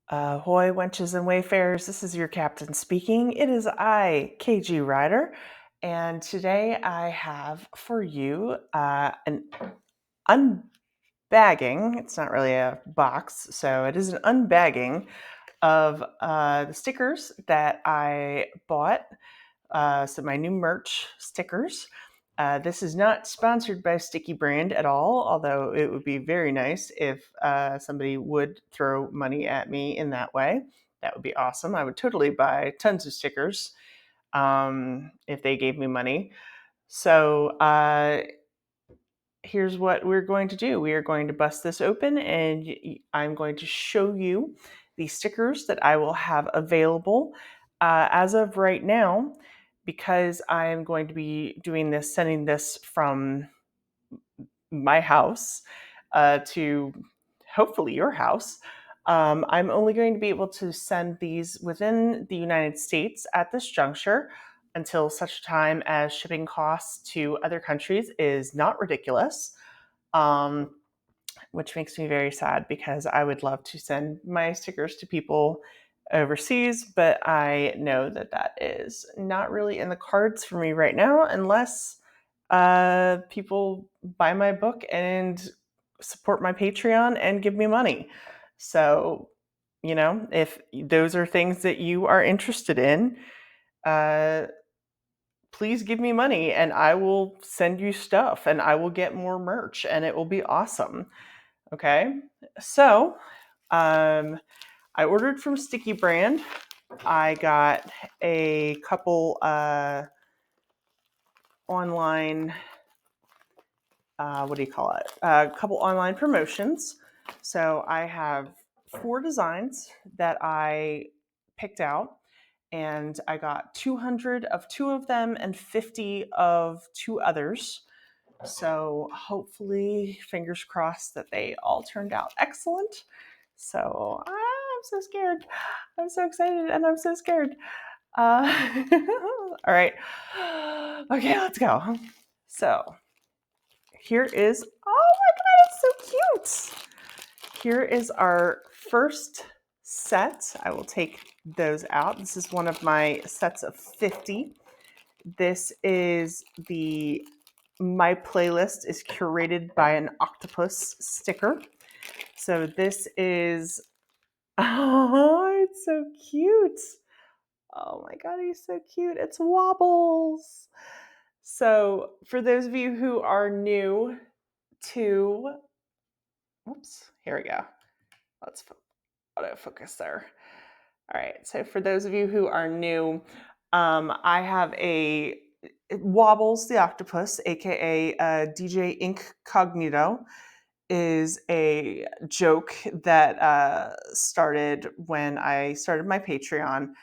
Ahoy, wenches and wayfarers, this is your captain speaking. It is I, KG Ryder, and today I have for you an unbagging. It's not really a box, so it is an unbagging of the stickers that I bought. So my new merch stickers. This is not sponsored by Sticky Brand at all, although it would be very nice if somebody would throw money at me in that way. That would be awesome. I would totally buy tons of stickers if they gave me money. So here's what we're going to do. We are going to bust this open and I'm going to show you the stickers that I will have available as of right now, because I am going to be doing this, sending this from my house to hopefully your house. I'm only going to be able to send these within the United States at this juncture until such time as shipping costs to other countries is not ridiculous, um, which makes me very sad because I would love to send my stickers to people overseas, but I know that that is not really in the cards for me right now unless people buy my book and support my Patreon and give me money. So, if those are things that you are interested in, uh, please give me money and I will send you stuff and I will get more merch and it will be awesome. Okay. So, I ordered from Sticky Brand. I got a couple online, what do you call it? A couple online promotions. So I have 4 designs that I picked out, and I got 200 of 2 of them and 50 of 2 others. So hopefully, fingers crossed that they all turned out excellent. So I'm so scared. I'm so excited and I'm so scared. All right. Okay, let's go. So here is, oh my God, it's so cute. Here is our first set. I will take those out. This is one of my sets of 50. This is my playlist is curated by an octopus sticker. So this is, oh, it's so cute. Oh my God, he's so cute. It's Wobbles. So for those of you who are new to, oops, here we go. Let's autofocus there. All right, so for those of you who are new, I have a Wobbles the Octopus, aka DJ Incognito, is a joke that started when I started my Patreon.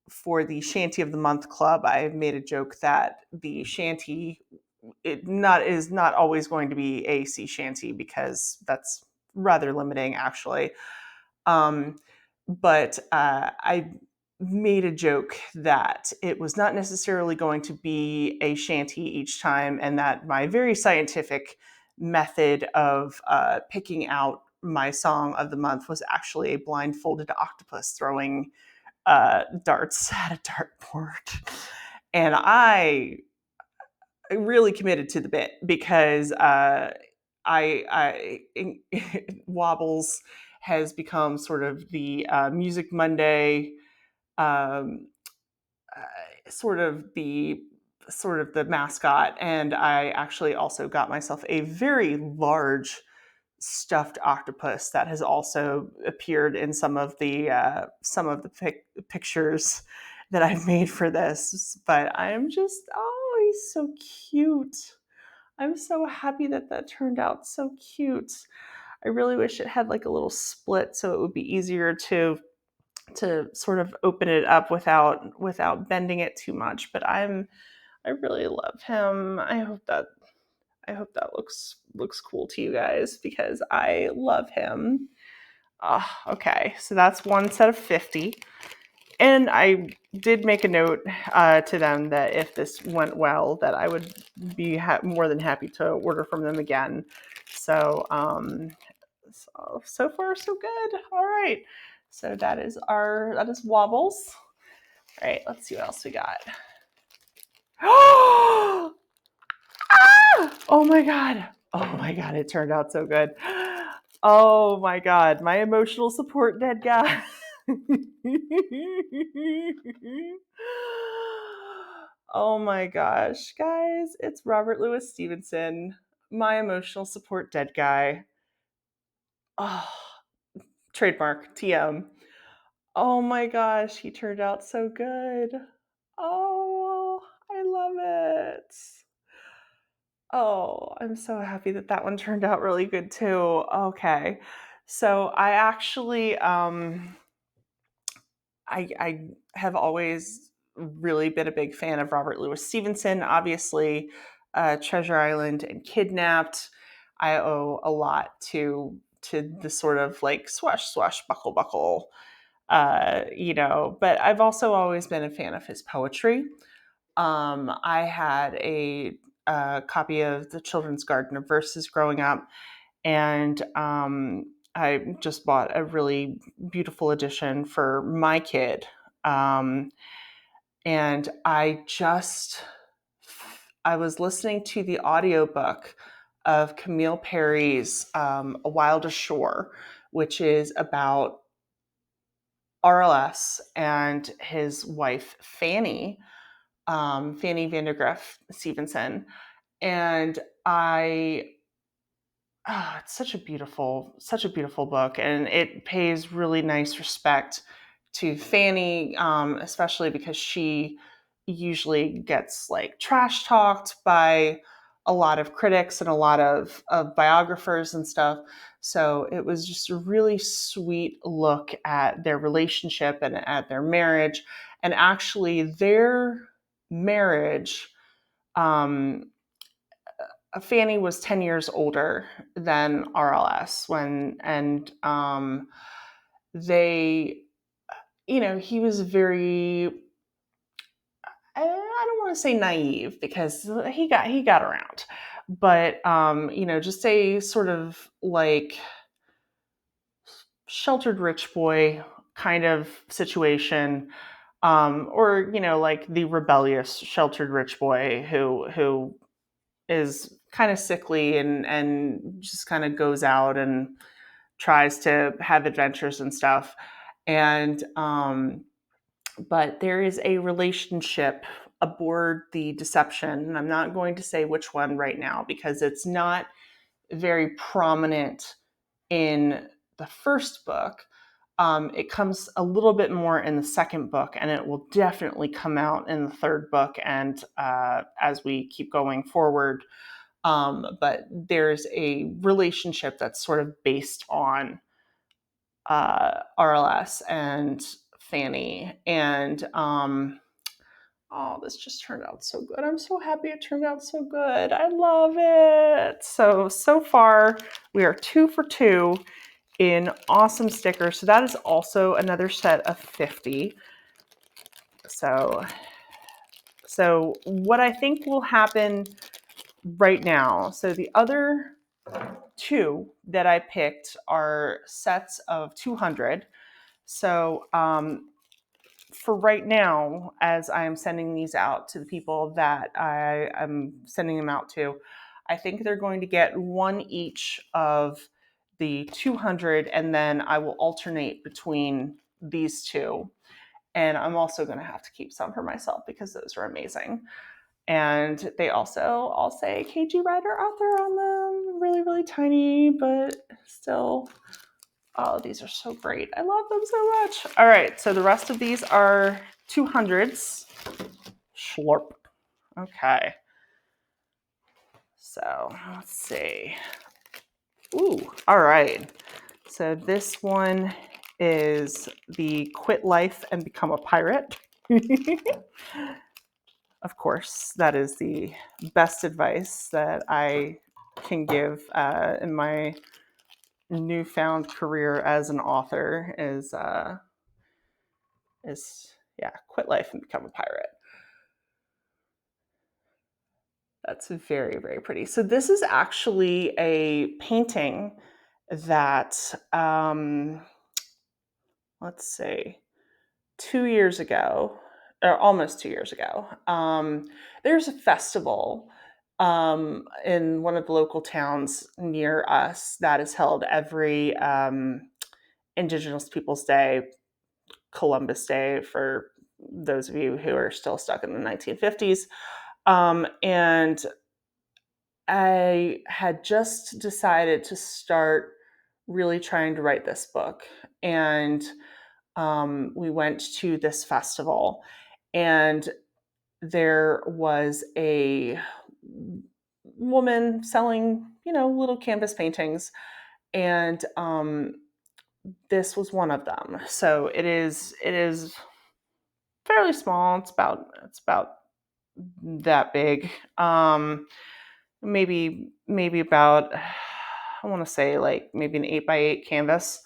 For the Shanty of the Month Club, I've made a joke that the shanty is not always going to be a sea shanty because that's rather limiting, actually. But I made a joke that it was not necessarily going to be a shanty each time, and that my very scientific method of picking out my song of the month was actually a blindfolded octopus throwing darts at a dartboard. And I really committed to the bit because I Wobbles has become sort of the Music Monday, um, sort of the mascot, and I actually also got myself a very large stuffed octopus that has also appeared in some of the pictures that I've made for this. But I'm just, oh, he's so cute. I'm so happy that that turned out so cute. I really wish it had like a little split so it would be easier to sort of open it up without bending it too much. But I really love him. I hope that looks cool to you guys because I love him. Okay, so that's one set of 50. And I did make a note to them that if this went well, that I would be more than happy to order from them again. So So far so good. All right. So that is Wobbles. All right, let's see what else we got. Oh my God. Oh my God, it turned out so good. Oh my God, my emotional support dead guy. Oh my gosh, guys, it's Robert Louis Stevenson, my emotional support dead guy. Oh, trademark TM. Oh my gosh, he turned out so good. Oh, I love it. Oh, I'm so happy that that one turned out really good too. Okay. So I actually I have always really been a big fan of Robert Louis Stevenson. Obviously, Treasure Island and Kidnapped. I owe a lot to the sort of like swash swash buckle buckle, But I've also always been a fan of his poetry. I had a copy of The Children's Garden of Verses growing up, and I just bought a really beautiful edition for my kid. Um, and I was listening to the audiobook of Camille Perry's A Wild Ashore, which is about RLS and his wife Fanny, Fanny Vandergriff Stevenson. And it's such a beautiful book, and it pays really nice respect to Fanny, especially because she usually gets like trash talked by a lot of critics and a lot of biographers and stuff. So it was just a really sweet look at their relationship and at their marriage, and actually their marriage. Um, Fanny was 10 years older than RLS they, he was very, I don't want to say naive because he got around, but, just a sort of like sheltered rich boy kind of situation. Or, like the rebellious sheltered rich boy who is kind of sickly and just kind of goes out and tries to have adventures and stuff. And but there is a relationship aboard the Deception, and I'm not going to say which one right now because it's not very prominent in the first book. It comes a little bit more in the second book, and it will definitely come out in the third book and as we keep going forward. But there's a relationship that's sort of based on RLS and Fanny. And oh, this just turned out so good. I'm so happy it turned out so good. I love it. So far, we are 2 for 2 in awesome stickers. So that is also another set of 50. So what I think will happen right now, so the other 2 that I picked are sets of 200. So for right now, as I am sending these out to the people that I am sending them out to, I think they're going to get 1 each of the 200, and then I will alternate between these 2. And I'm also going to have to keep some for myself because those are amazing. And they also all say KG Writer Author on them. Really, really tiny, but still. Oh, these are so great. I love them so much. All right, so the rest of these are 200s. Schlurp. Okay. So let's see. Ooh, all right. So this one is the Quit Life and Become a Pirate. Of course, that is the best advice that I can give in my newfound career as an author is quit life and become a pirate. That's very, very pretty. So this is actually a painting that, let's see, 2 years ago, or almost 2 years ago, there's a festival in one of the local towns near us that is held every Indigenous Peoples Day, Columbus Day, for those of you who are still stuck in the 1950s. And I had just decided to start really trying to write this book. And we went to this festival, and there was a woman selling, little canvas paintings. And this was one of them. So it is fairly small. It's about that big. Maybe about, I want to say, like, maybe an 8x8 canvas.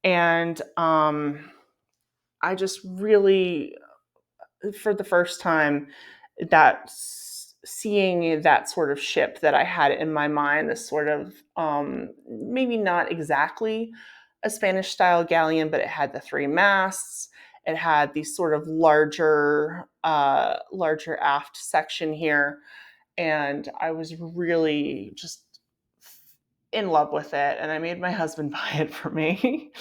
And I just really, for the first time, that seeing that sort of ship that I had in my mind, this sort of, maybe not exactly a Spanish style galleon, but it had the three masts. It had the sort of larger aft section here, and I was really just in love with it, and I made my husband buy it for me.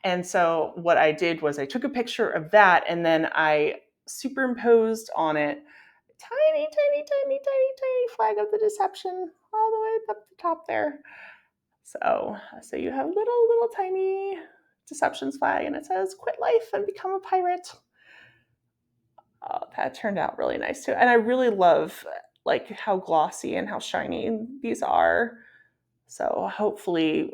And so what I did was I took a picture of that, and then I superimposed on it tiny, tiny, tiny, tiny, tiny flag of the deception all the way up the top there. So you have little tiny deceptions flag, and it says "Quit life and become a pirate." Oh, that turned out really nice too, and I really love like how glossy and how shiny these are. So hopefully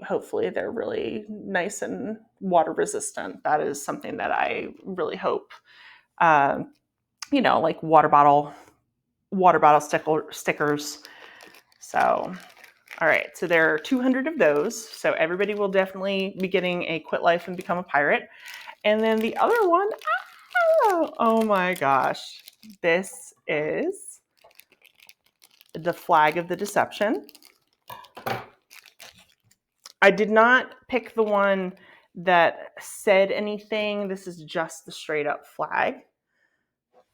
they're really nice and water resistant. That is something that I really hope. Uh, like water bottle stickers. So, all right. So there are 200 of those. So everybody will definitely be getting a Quit Life and Become a Pirate. And then the other one, oh my gosh, this is the Flag of the Deception. I did not pick the one that said anything. This is just the straight up flag.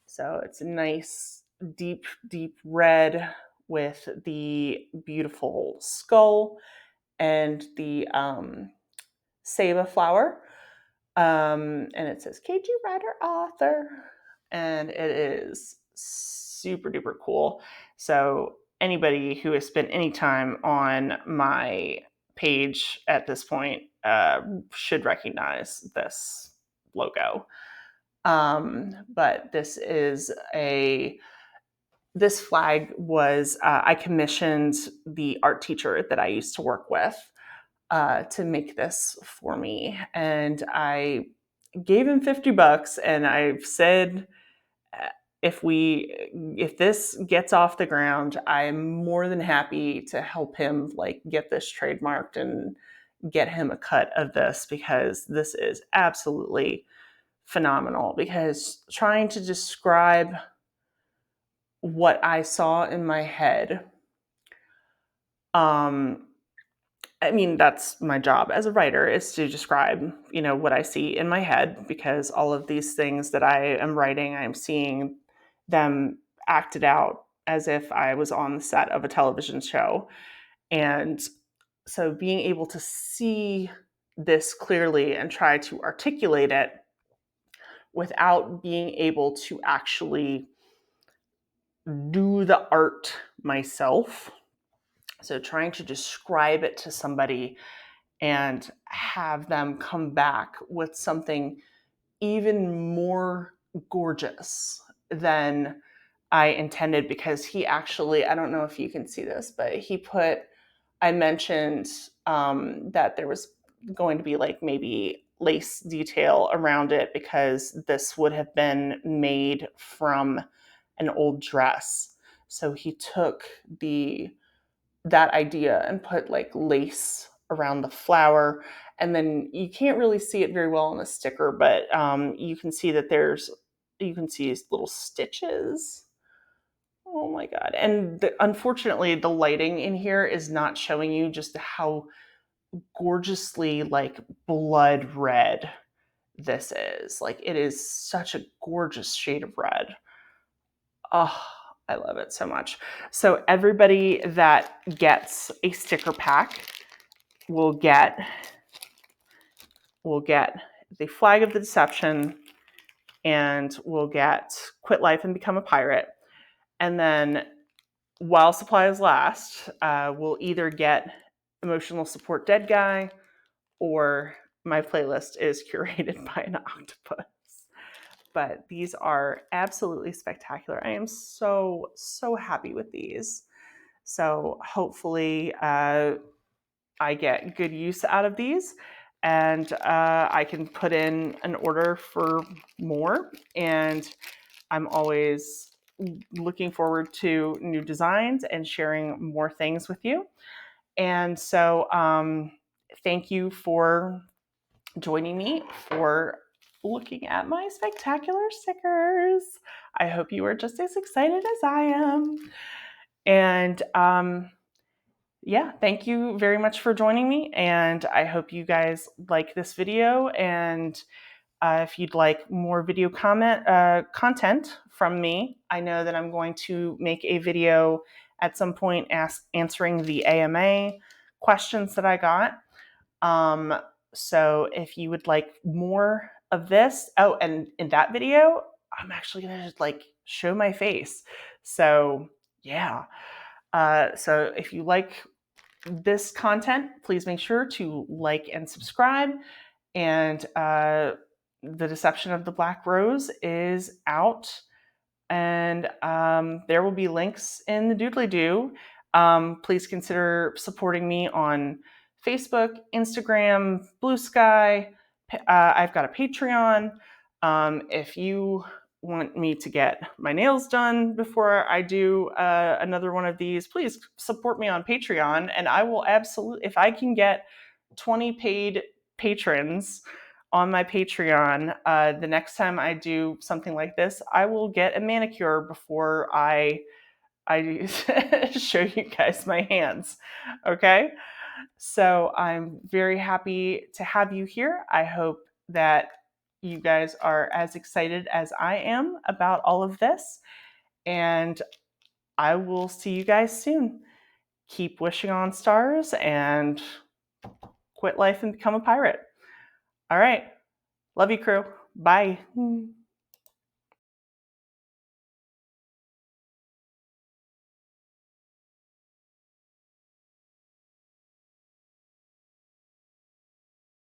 So it's a nice, deep, deep red with the beautiful skull and the Saba flower. And it says KG Writer Author. And it is super duper cool. So anybody who has spent any time on my page at this point should recognize this logo. But this flag was, I commissioned the art teacher that I used to work with to make this for me. And I gave him $50, and I've said, if this gets off the ground, I'm more than happy to help him like get this trademarked and get him a cut of this, because this is absolutely phenomenal. Because trying to describe what I saw in my head, I mean, that's my job as a writer, is to describe, what I see in my head, because all of these things that I am writing, I'm seeing them acted out as if I was on the set of a television show. And so being able to see this clearly and try to articulate it without being able to actually do the art myself. So trying to describe it to somebody and have them come back with something even more gorgeous than I intended, because he actually, I don't know if you can see this, but I mentioned that there was going to be like maybe lace detail around it, because this would have been made from an old dress. So he took that idea and put like lace around the flower, and then you can't really see it very well on the sticker, but you can see that you can see these little stitches. Oh my god. And unfortunately the lighting in here is not showing you just how gorgeously like blood red this is. Like, it is such a gorgeous shade of red. Oh, I love it so much. So everybody that gets a sticker pack will get the Flag of the Deception, and will get Quit Life and Become a Pirate. And then while supplies last, we'll either get Emotional Support Dead Guy, or my playlist is curated by an octopus. But these are absolutely spectacular. I am so, so happy with these. So hopefully I get good use out of these, and I can put in an order for more. And I'm always looking forward to new designs and sharing more things with you. And so thank you for joining me for looking at my spectacular stickers. I hope you are just as excited as I am. And yeah, thank you very much for joining me. And I hope you guys like this video. And if you'd like more video content from me, I know that I'm going to make a video at some point answering the AMA questions that I got. So if you would like more of this, oh, and in that video, I'm actually gonna just like show my face. So yeah. So if you like this content, please make sure to like and subscribe. And The Deception of the Black Rose is out, and there will be links in the doodly-doo. Please consider supporting me on Facebook, Instagram, Blue Sky. I've got a Patreon. If you want me to get my nails done before I do another one of these, please support me on Patreon, and I will absolutely, if I can get 20 paid patrons on my Patreon, the next time I do something like this, I will get a manicure before I show you guys my hands. Okay? So I'm very happy to have you here. I hope that you guys are as excited as I am about all of this. And I will see you guys soon. Keep wishing on stars and quit life and become a pirate. All right. Love you, crew. Bye.